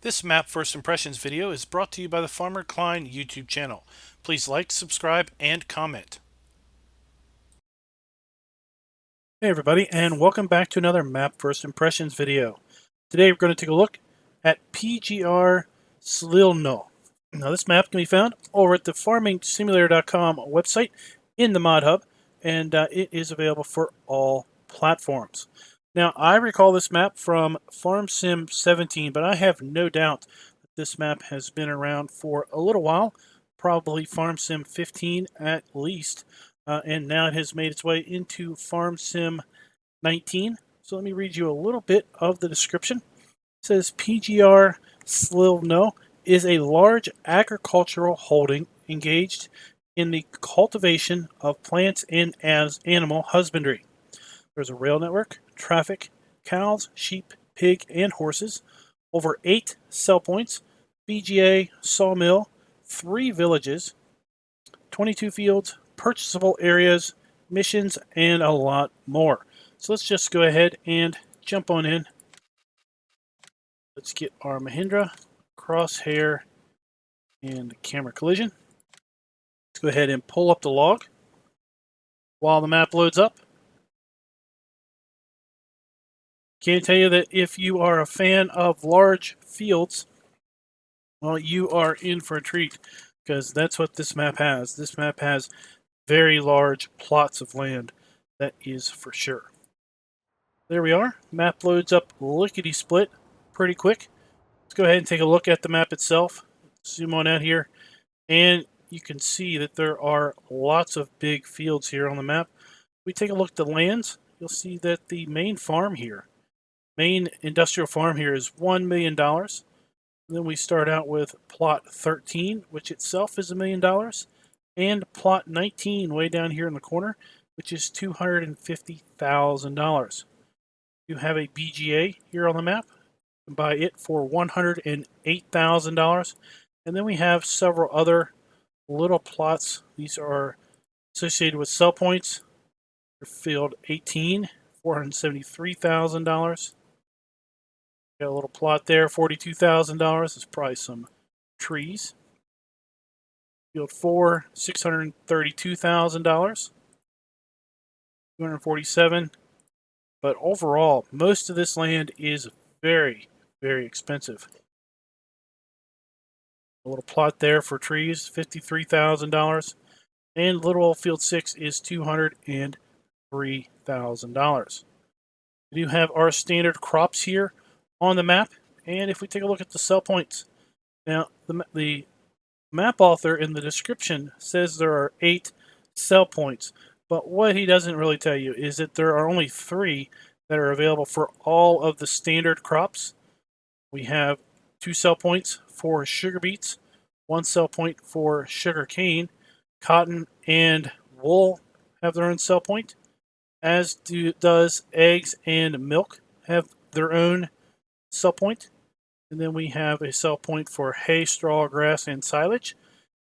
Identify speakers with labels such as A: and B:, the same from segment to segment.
A: This Map First Impressions video is brought to you by the Farmer Klein YouTube channel. Please like, subscribe, and comment. Hey everybody, and welcome back to another Map First Impressions video. Today we're going to take a look at PGR Sliwno. Now this map can be found over at the farmingsimulator.com website in the mod hub, and it is available for all platforms. Now I recall this map from Farm Sim 17, but I have no doubt that this map has been around for a little while, probably Farm Sim 15 at least. And now it has made its way into Farm Sim 19. So let me read you a little bit of the description. It says PGR Sliwno is a large agricultural holding engaged in the cultivation of plants and as animal husbandry. There's a rail network, traffic, cows, sheep, pig, and horses, over 8 sell points, PGA Sawmill, 3 villages, 22 fields, purchasable areas, missions, and a lot more. So let's just go ahead and jump on in. Let's get our Mahindra, crosshair, and camera collision. Let's go ahead and pull up the log while the map loads up. Can't tell you that if you are a fan of large fields, well, you are in for a treat, because that's what this map has. This map has very large plots of land, that is for sure. There we are. Map loads up lickety-split pretty quick. Let's go ahead and take a look at the map itself. Zoom on out here, and you can see that there are lots of big fields here on the map. If we take a look at the lands, you'll see that the main farm here, main industrial farm here, is $1 million. Then we start out with plot 13, which itself is $1 million, and plot 19 way down here in the corner, which is $250,000. You have a BGA here on the map. You can buy it for $108,000. And then we have several other little plots. These are associated with sell points. Field 18, $473,000. Got a little plot there, $42,000. It's probably some trees. Field 4, $632,000. 247. But overall, most of this land is very, very expensive. A little plot there for trees, $53,000. And little old field 6 is $203,000. We do have our standard crops here on the map. And if we take a look at the sell points, now the map author in the description says there are 8 sell points. But what he doesn't really tell you is that there are only 3 that are available for all of the standard crops. We have 2 sell points for sugar beets, 1 sell point for sugar cane, cotton and wool have their own sell point, as does eggs and milk have their own sell point. And then we have a sell point for hay, straw, grass, and silage,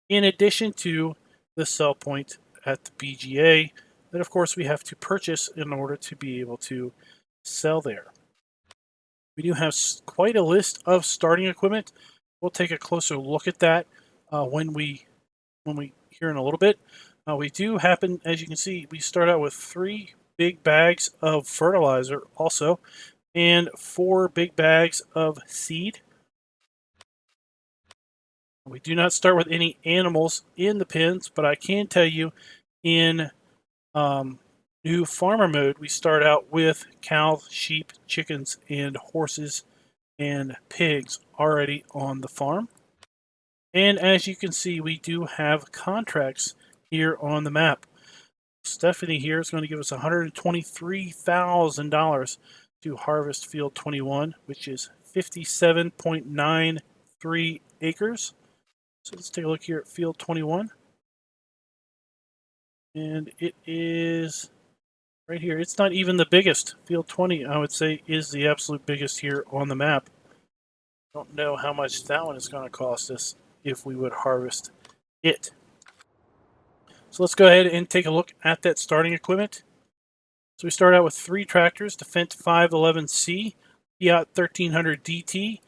A: in addition to the sell point at the BGA that, of course, we have to purchase in order to be able to sell there. We do have quite a list of starting equipment. We'll take a closer look at that when we hear in a little bit. We do happen, as you can see, we start out with 3 big bags of fertilizer also, and 4 big bags of seed. We do not start with any animals in the pens, but I can tell you in new farmer mode, we start out with cows, sheep, chickens, and horses and pigs already on the farm. And as you can see, we do have contracts here on the map. Stephanie here is going to give us $123,000 to harvest field 21, which is 57.93 acres. So let's take a look here at field 21. And it is right here. It's not even the biggest. Field 20, I would say, is the absolute biggest here on the map. Don't know how much that one is going to cost us if we would harvest it. So let's go ahead and take a look at that starting equipment. So we start out with 3 tractors, the Fendt 511C, Fiat 1300 DT,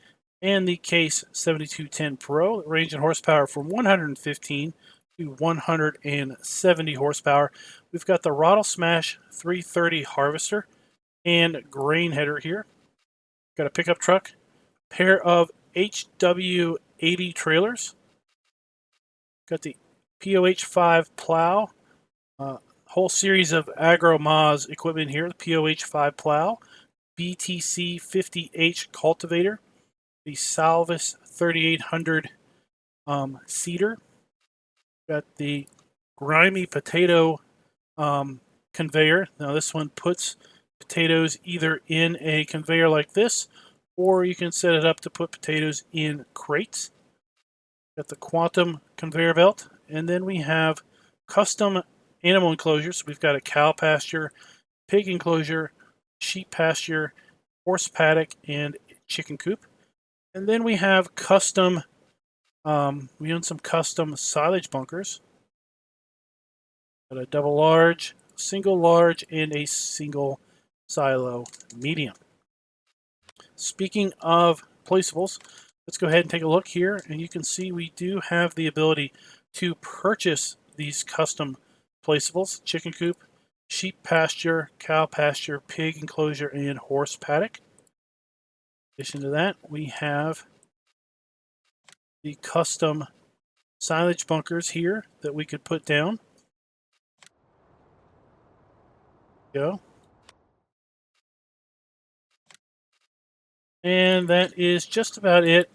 A: and the Case 7210 Pro, range in horsepower from 115 to 170 horsepower. We've got the Rattle Smash 330 harvester and grain header here. Got a pickup truck, pair of HW80 trailers. Got the POH5 plow, whole series of Agro-Moz equipment here. The POH5 plow, BTC 50H cultivator, the Salvis 3800 seeder. Got the grimy potato conveyor. Now this one puts potatoes either in a conveyor like this, or you can set it up to put potatoes in crates. Got the Quantum conveyor belt, and then we have custom animal enclosures. We've got a cow pasture, pig enclosure, sheep pasture, horse paddock, and chicken coop. And then we have custom, we own some custom silage bunkers. Got a double large, single large, and a single silo medium. Speaking of placeables, let's go ahead and take a look here, and you can see we do have the ability to purchase these custom placeables: chicken coop, sheep pasture, cow pasture, pig enclosure, and horse paddock. In addition to that, we have the custom silage bunkers here that we could put down. Go. And that is just about it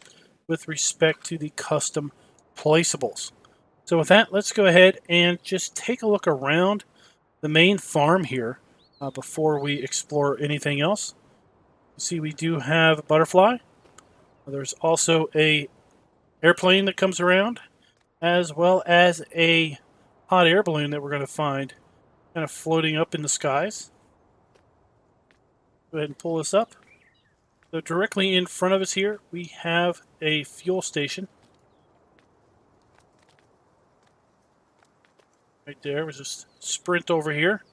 A: with respect to the custom placeables. So with that, let's go ahead and just take a look around the main farm here before we explore anything else. You see we do have a butterfly. There's also a airplane that comes around, as well as a hot air balloon that we're going to find kind of floating up in the skies. Go ahead and pull this up. So directly in front of us here, we have a fuel station. Right there, we just sprint over here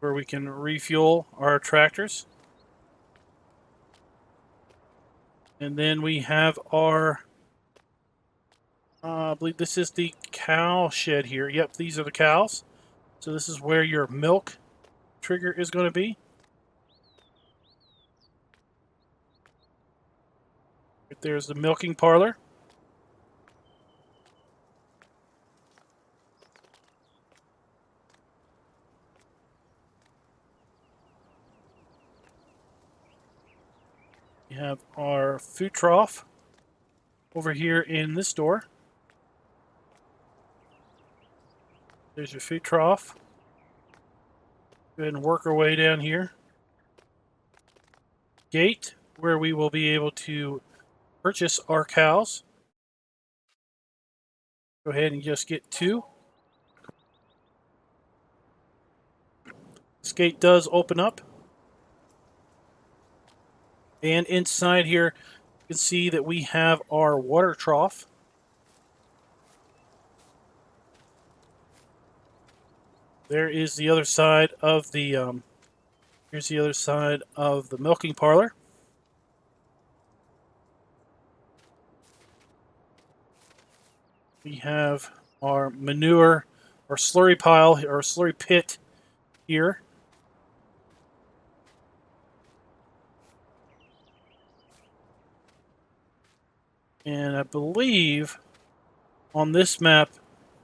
A: where we can refuel our tractors. And then we have our, I believe this is the cow shed here. Yep, these are the cows. So this is where your milk trigger is going to be. Right there's the milking parlor. We have our food trough over here in this door. There's your food trough. Go ahead and work our way down here. Gate, where we will be able to purchase our cows. Go ahead and just get 2. This gate does open up. And inside here, you can see that we have our water trough. There is the other side of the, here's the other side of the milking parlor. We have our manure, our slurry pile, or slurry pit here. And I believe on this map,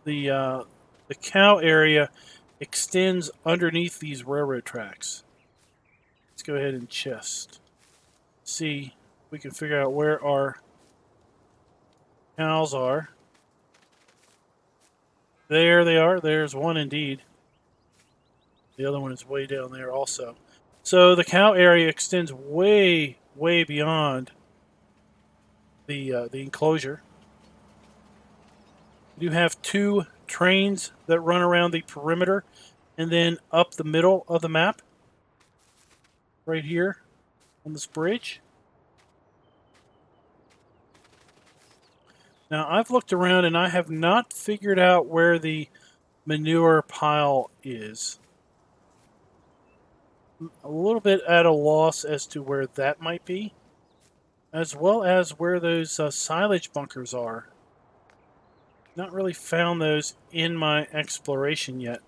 A: the cow area extends underneath these railroad tracks. Let's go ahead and see if we can figure out where our cows are. There they are. There's one indeed. The other one is way down there also. So the cow area extends way, way beyond the enclosure. We do have 2 trains that run around the perimeter and then up the middle of the map. Right here on this bridge. Now I've looked around and I have not figured out where the manure pile is. I'm a little bit at a loss as to where that might be. as well as where those silage bunkers are. Not really found those in my exploration yet.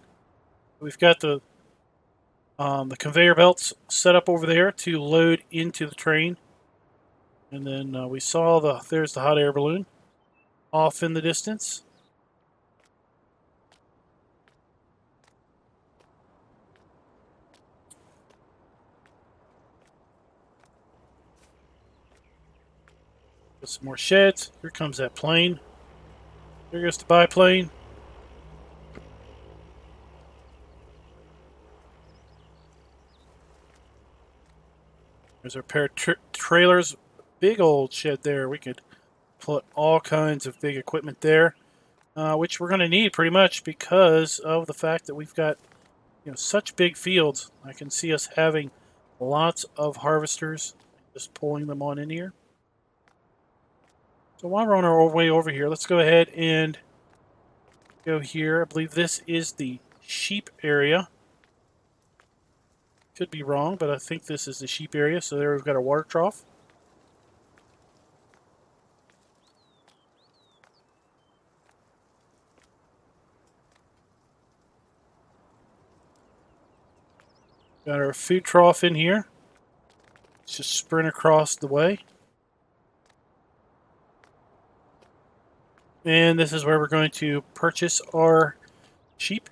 A: We've got the conveyor belts set up over there to load into the train. And then we saw there's the hot air balloon off in the distance. Got some more sheds. Here comes that plane. There goes the biplane. There's our pair of trailers. Big old shed there. We could put all kinds of big equipment there, which we're going to need pretty much because of the fact that we've got such big fields. I can see us having lots of harvesters. Just pulling them on in here. So while we're on our way over here, let's go ahead and go here. I believe this is the sheep area. Could be wrong, but I think this is the sheep area. So there we've got a water trough. Got our food trough in here. Let's just sprint across the way. And this is where we're going to purchase our sheep.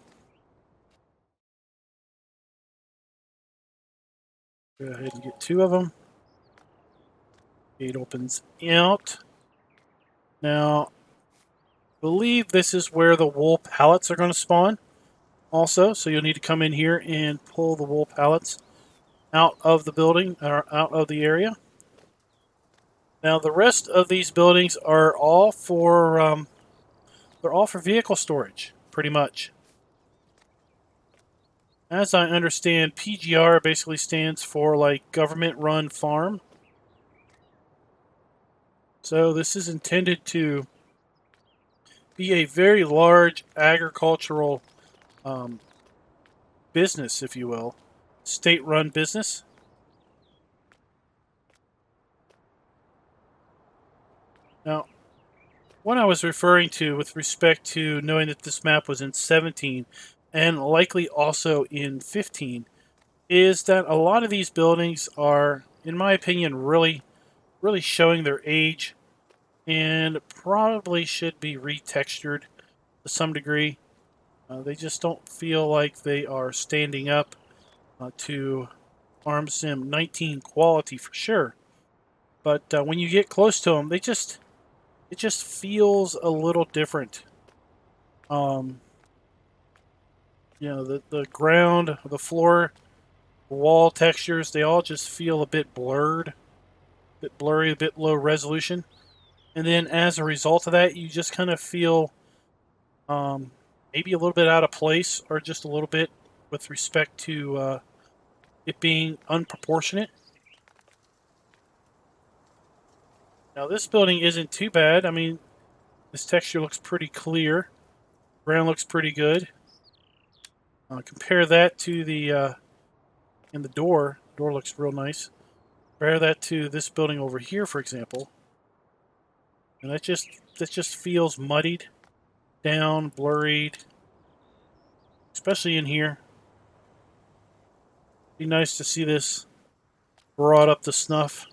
A: Go ahead and get 2 of them. Gate opens out. Now, I believe this is where the wool pallets are going to spawn also. So you'll need to come in here and pull the wool pallets out of the building, or out of the area. Now, the rest of these buildings are all for they're all for vehicle storage, pretty much. As I understand, PGR basically stands for like government-run farm. So this is intended to be a very large agricultural business, if you will, state-run business. Now, what I was referring to with respect to knowing that this map was in 17 and likely also in 15 is that a lot of these buildings are, in my opinion, really showing their age and probably should be retextured to some degree. They just don't feel like they are standing up to Farm Sim 19 quality for sure. But when you get close to them, it just feels a little different. The ground, the floor, the wall textures, they all just feel a bit blurred, a bit blurry, a bit low resolution. And then as a result of that, you just kind of feel maybe a little bit out of place or just a little bit with respect to it being unproportionate. Now this building isn't too bad. I mean, this texture looks pretty clear. Ground looks pretty good. Compare that to the in the door. Door looks real nice. Compare that to this building over here, for example. And that just feels muddied, down, blurred, especially in here. Be nice to see this brought up to snuff.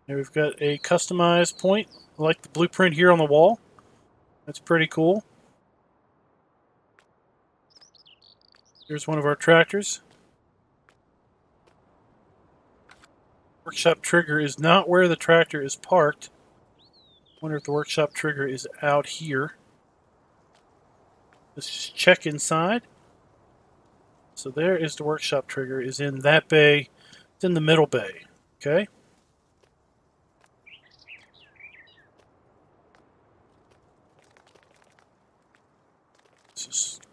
A: Here we've got a customized point. I like the blueprint here on the wall. That's pretty cool. Here's one of our tractors. Workshop trigger is not where the tractor is parked. I wonder if the workshop trigger is out here. Let's just check inside. So there is the workshop trigger, is in that bay. It's in the middle bay. Okay. Let's just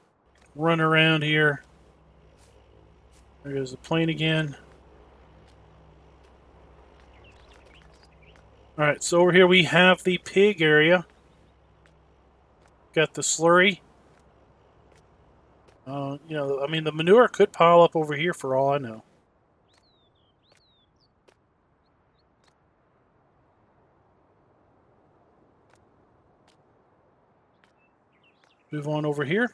A: run around here. There goes the plane again. Alright, so over here we have the pig area. Got the slurry. You know, I mean, the manure could pile up over here for all I know. Move on over here.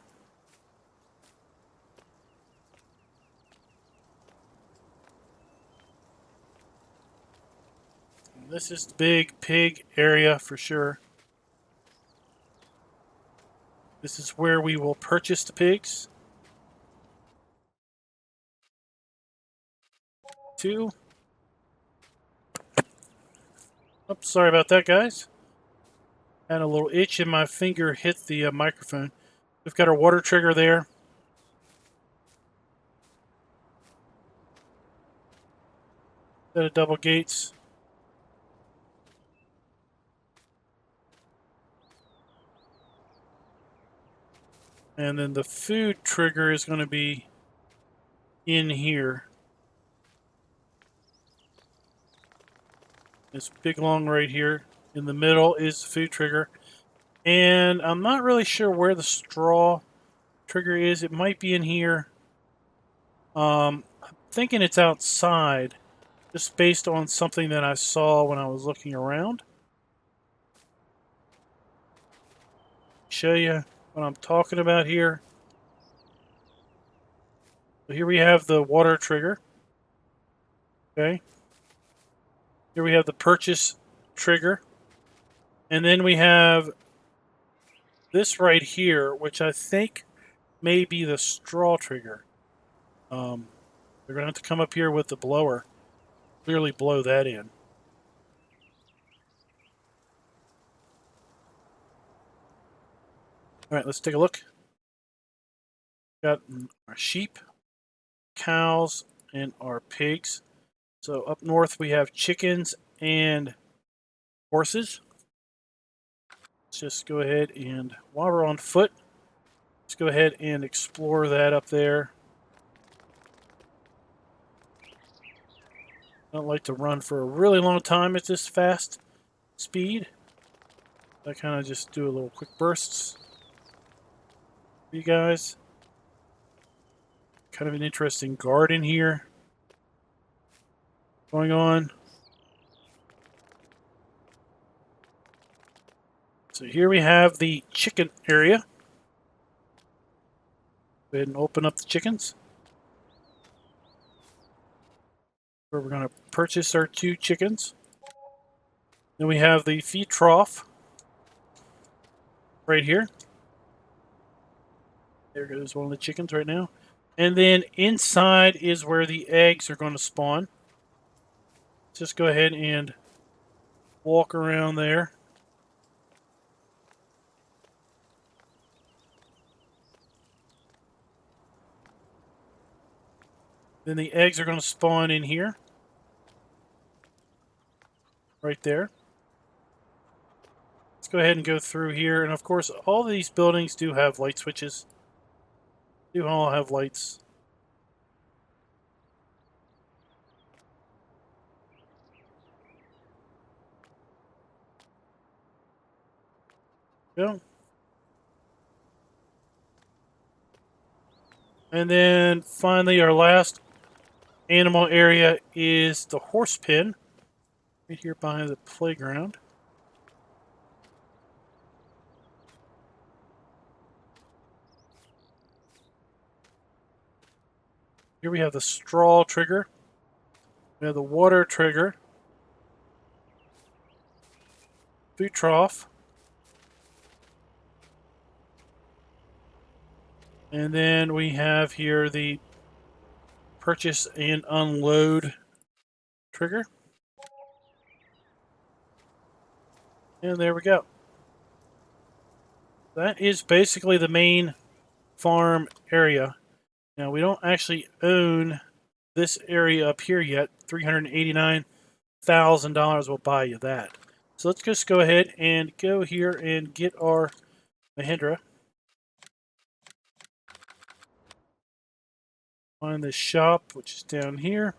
A: This is the big pig area for sure. This is where we will purchase the pigs. 2. Oops, sorry about that, guys. Had a little itch and my finger hit the microphone. We've got our water trigger there. Set of double gates. And then the food trigger is going to be in here. This big long right here. In the middle is the food trigger. And I'm not really sure where the straw trigger is. It might be in here. I'm thinking it's outside, just based on something that I saw when I was looking around. Show you what I'm talking about here. So here we have the water trigger. Okay. Here we have the purchase trigger. And then we have this right here, which I think may be the straw trigger. They're going to have to come up here with the blower. Clearly blow that in. All right, let's take a look. Got our sheep, cows, and our pigs. So up north we have chickens and horses. Let's just go ahead and, while we're on foot, let's go ahead and explore that up there. I don't like to run for a really long time at this fast speed. I kind of just do a little quick bursts for you guys. Kind of an interesting garden here going on. So here we have the chicken area. Go ahead and open up the chickens. Where we're going to purchase our 2 chickens. Then we have the feed trough right here. There goes one of the chickens right now. And then inside is where the eggs are going to spawn. Just go ahead and walk around there. Then the eggs are going to spawn in here. Right there. Let's go ahead and go through here. And of course, all of these buildings do have light switches. Do all have lights. Go. And then finally, our last animal area is the horse pen. Right here behind the playground. Here we have the straw trigger. We have the water trigger. Food trough. And then we have here the purchase and unload trigger. And there we go. That is basically the main farm area. Now, we don't actually own this area up here yet. $389,000 will buy you that. So let's just go ahead and go here and get our Mahindra. Find the shop, which is down here.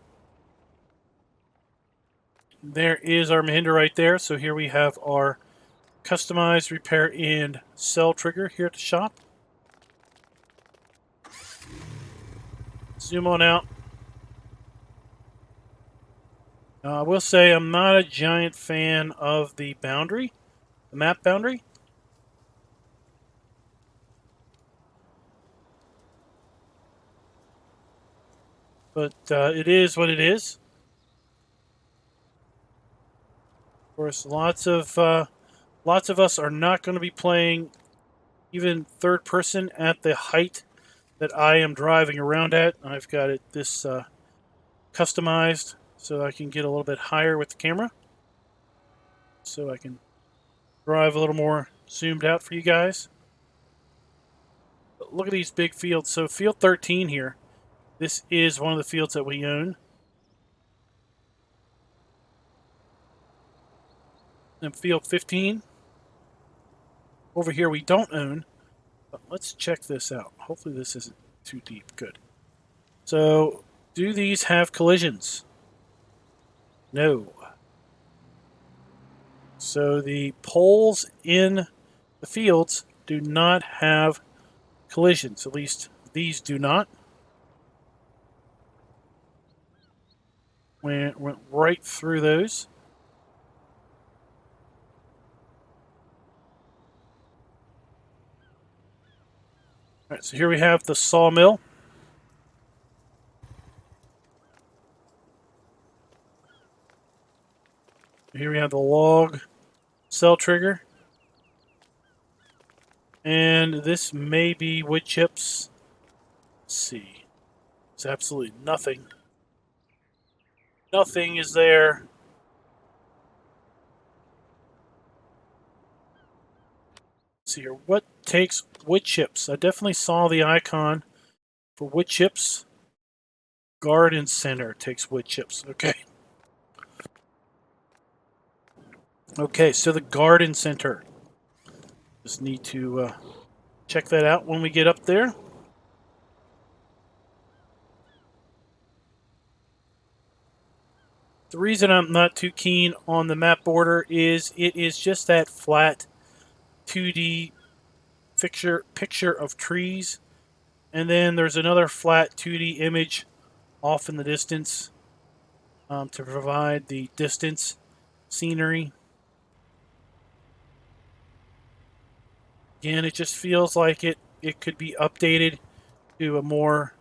A: There is our Mahindra right there. So here we have our customized repair and sell trigger here at the shop. zoom on out. I will say I'm not a giant fan of the boundary, the map boundary. But it is what it is. Of course, lots of us are not going to be playing even third person at the height that I am driving around at. I've got it this customized so I can get a little bit higher with the camera, so I can drive a little more zoomed out for you guys. But look at these big fields. So field 13 here, this is one of the fields that we own. And field 15 over here we don't own. But let's check this out. Hopefully this isn't too deep. Good. So do these have collisions? No. So the poles in the fields do not have collisions. At least these do not. Went right through those. All right, so here we have the sawmill. Here we have the log cell trigger. And this may be wood chips. Let's see. There's absolutely nothing. Nothing is there. Let's see here. What takes wood chips? I definitely saw the icon for wood chips. Garden center takes wood chips. Okay. Okay, so the garden center. Just need to check that out when we get up there. The reason I'm not too keen on the map border is it is just that flat 2D picture of trees. And then there's another flat 2D image off in the distance to provide the distance scenery. Again, it just feels like it could be updated to a more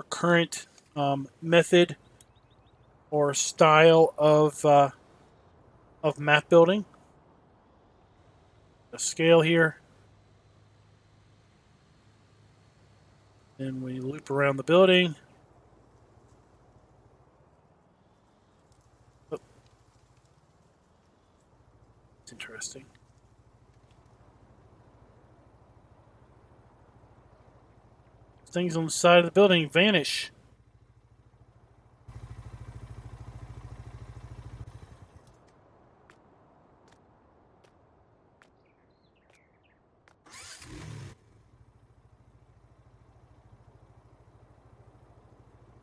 A: current method or style of map building. The scale here. Then we loop around the building. Oh. It's interesting. Things on the side of the building vanish.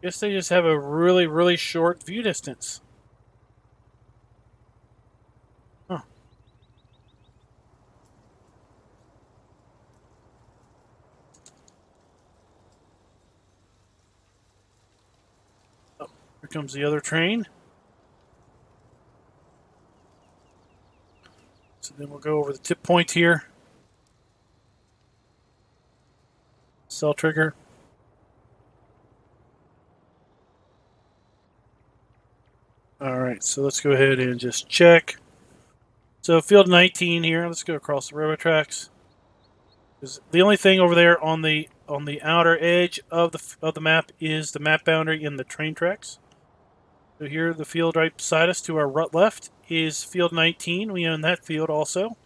A: Guess they just have a really, really short view distance. Huh. Oh, here comes the other train. So then we'll go over the tip point here. Cell trigger. Alright, so let's go ahead and just check. So field 19 here, let's go across the railroad tracks. The only thing over there on the outer edge of the map is the map boundary in the train tracks. So here, the field right beside us to our left is field 19. We own that field also.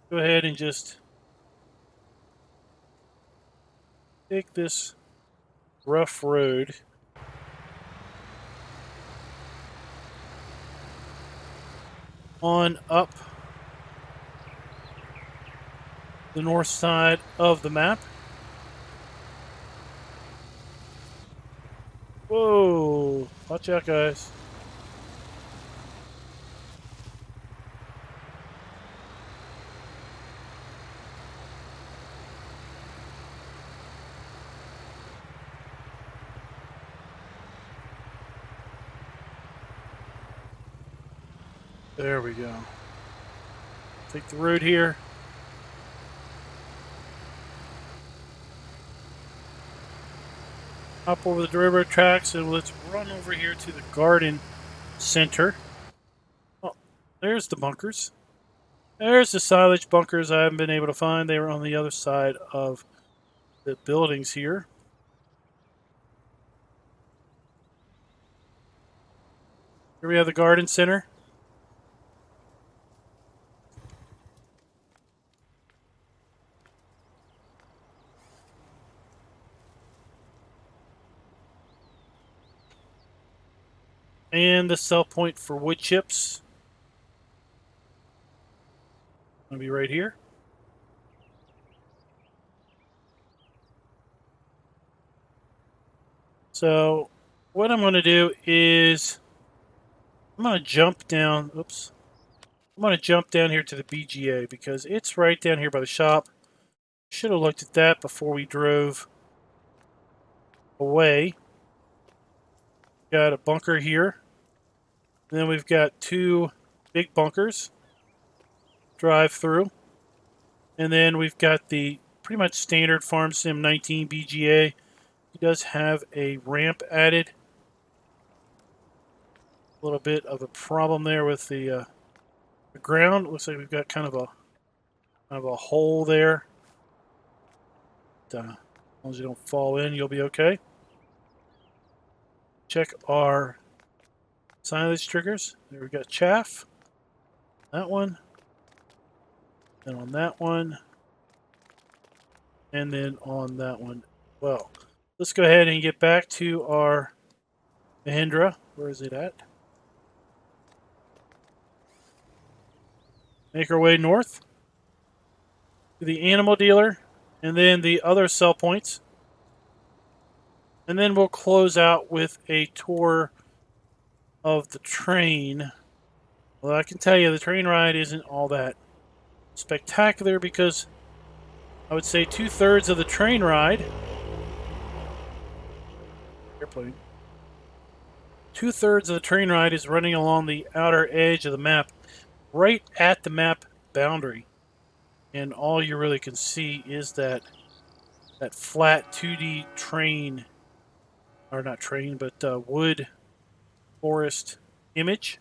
A: Go ahead and just take this rough road on up the north side of the map. Whoa! Watch out, guys. There we go. Take the road here. Hop over the railroad tracks and let's run over here to the garden center. Oh, there's the bunkers. There's the silage bunkers I haven't been able to find. They were on the other side of the buildings here. Here we have the garden center. And the sell point for wood chips. Going to be right here. So what I'm going to do is I'm going to jump down. Oops. I'm going to jump down here to the BGA because it's right down here by the shop. Should have looked at that before we drove away. Got a bunker here. And then we've got two big bunkers. Drive through. And then we've got the pretty much standard Farm Sim 19 BGA. It does have a ramp added. A little bit of a problem there with the ground. Looks like we've got kind of a hole there. As long as you don't fall in, you'll be okay. Check our silage triggers. There we got chaff. That one. Then on that one. And then on that one. Well, let's go ahead and get back to our Mahindra. Where is it at? Make our way north to the animal dealer and then the other sell points. And then we'll close out with a tour of the train. Well, I can tell you the train ride isn't all that spectacular because I would say 2/3 of the train ride. Airplane. 2/3 of the train ride is running along the outer edge of the map, right at the map boundary. And all you really can see is that flat 2D train, or not train, but wood forest image.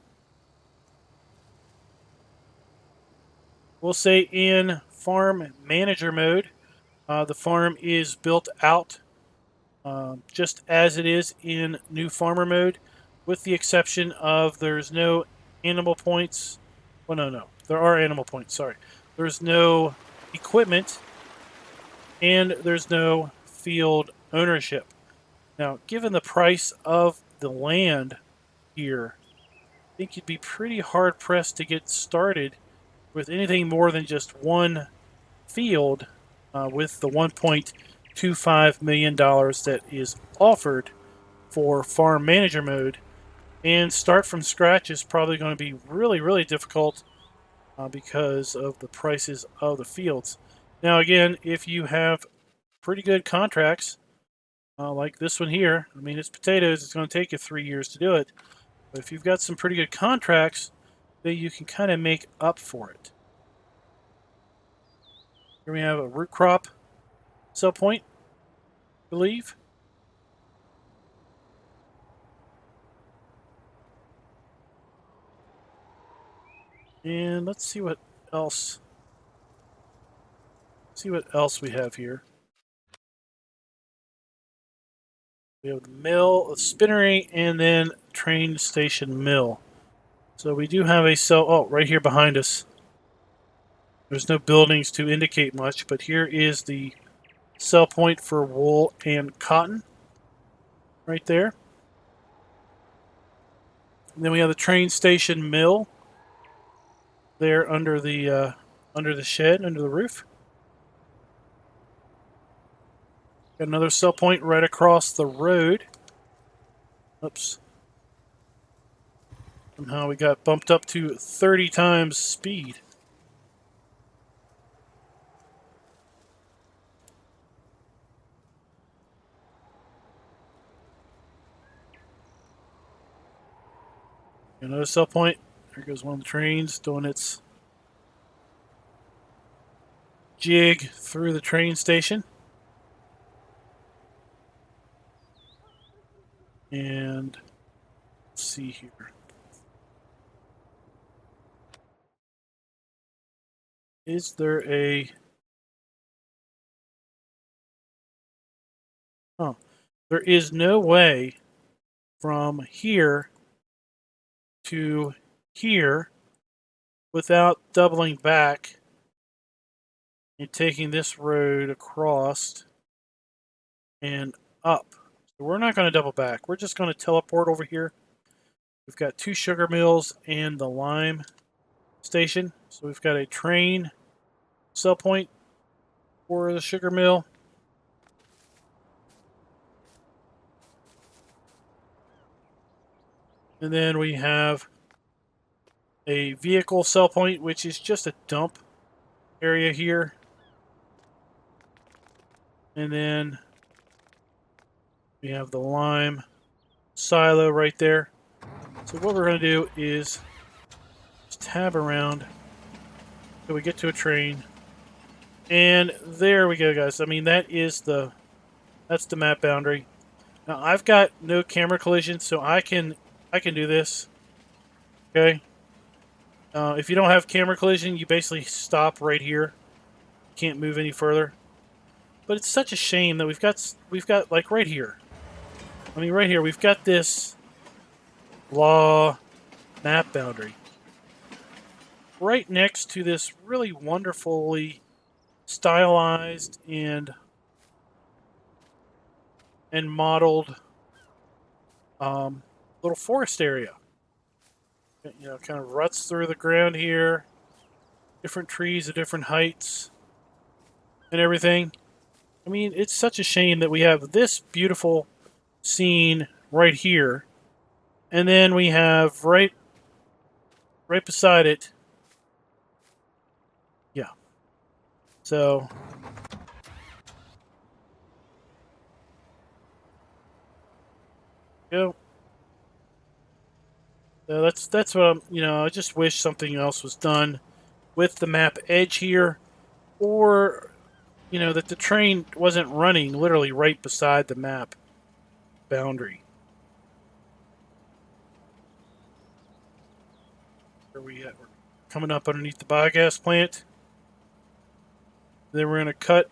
A: We'll say in farm manager mode, the farm is built out just as it is in new farmer mode, with the exception of there's no animal points. Well, no, there are animal points, sorry. There's no equipment, and there's no field ownership. Now, given the price of the land here, I think you'd be pretty hard-pressed to get started with anything more than just one field with the $1.25 million that is offered for farm manager mode. And start from scratch is probably going to be really, really difficult because of the prices of the fields. Now, again, if you have pretty good contracts, like this one here, I mean, it's potatoes. It's going to take you 3 years to do it. But if you've got some pretty good contracts, then you can kind of make up for it. Here we have a root crop sell point, I believe. And let's see what else. See what else we have here. We have the mill, a spinnery, and then train station mill. So we do have a cell. Oh, right here behind us. There's no buildings to indicate much, but here is the sell point for wool and cotton. Right there. And then we have the train station mill. There under the shed, under the roof. Got another sell point right across the road. Oops. Somehow we got bumped up to 30 times speed. Another sell point there goes one of the trains doing its jig through the train station. And let's see here. Is there a... Oh, there is no way from here to here without doubling back and taking this road across and up. So we're not going to double back. We're just going to teleport over here. We've got 2 sugar mills and the lime station. So we've got a train sell point for the sugar mill. And then we have a vehicle sell point, which is just a dump area here. And then we have the lime silo right there. So what we're going to do is just tab around till we get to a train. And there we go, guys. I mean, that's the map boundary. Now I've got no camera collision, so I can do this. Okay. If you don't have camera collision, you basically stop right here. You can't move any further. But it's such a shame that we've got like right here. I mean, right here we've got this law map boundary right next to this really wonderfully stylized and modeled little forest area. You know, kind of ruts through the ground here, different trees at different heights and everything. I mean, it's such a shame that we have this beautiful scene right here, and then we have right beside it. Yeah. So go. So that's what I'm. You know, I just wish something else was done with the map edge here, or you know, that the train wasn't running literally right beside the map boundary. Where we at? We're coming up underneath the biogas plant. Then we're going to cut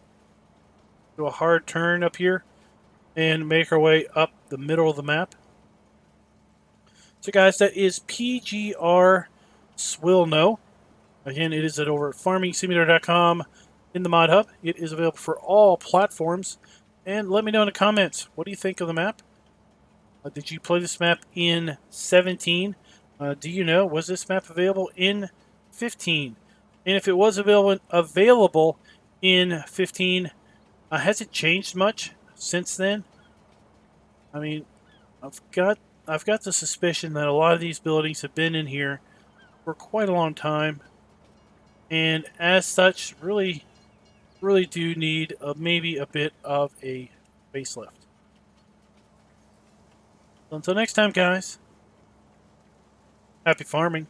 A: to a hard turn up here and make our way up the middle of the map. So guys, that is PGR Sliwno. Again, it is over at farmingsimulator.com in the mod hub. It is available for all platforms. And let me know in the comments, what do you think of the map? Did you play this map in 17? Do you know, was this map available in 15? And if it was available in 15, has it changed much since then? I mean, I've got the suspicion that a lot of these buildings have been in here for quite a long time, and as such, really do need maybe a bit of a facelift. Until next time, guys, happy farming.